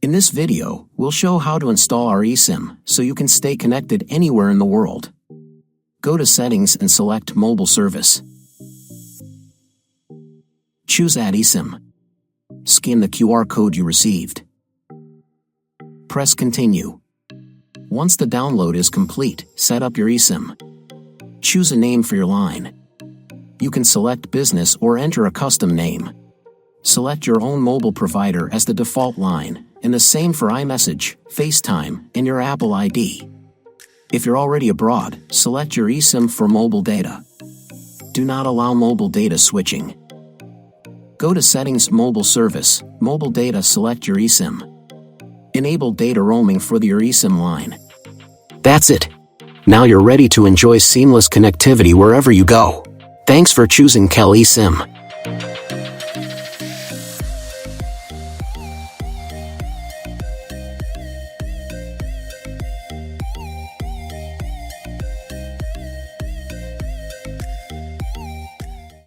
In this video, we'll show how to install our eSIM so you can stay connected anywhere in the world. Go to Settings and select Mobile Service. Choose Add eSIM. Scan the QR code you received. Press Continue. Once the download is complete, set up your eSIM. Choose a name for your line. You can select Business or enter a custom name. Select your own mobile provider as the default line, and the same for iMessage, FaceTime, and your Apple ID. If you're already abroad, select your eSIM for mobile data. Do not allow mobile data switching. Go to Settings, Mobile Service, Mobile Data, select your eSIM. Enable data roaming for your eSIM line. That's it. Now you're ready to enjoy seamless connectivity wherever you go. Thanks for choosing Cal eSIM.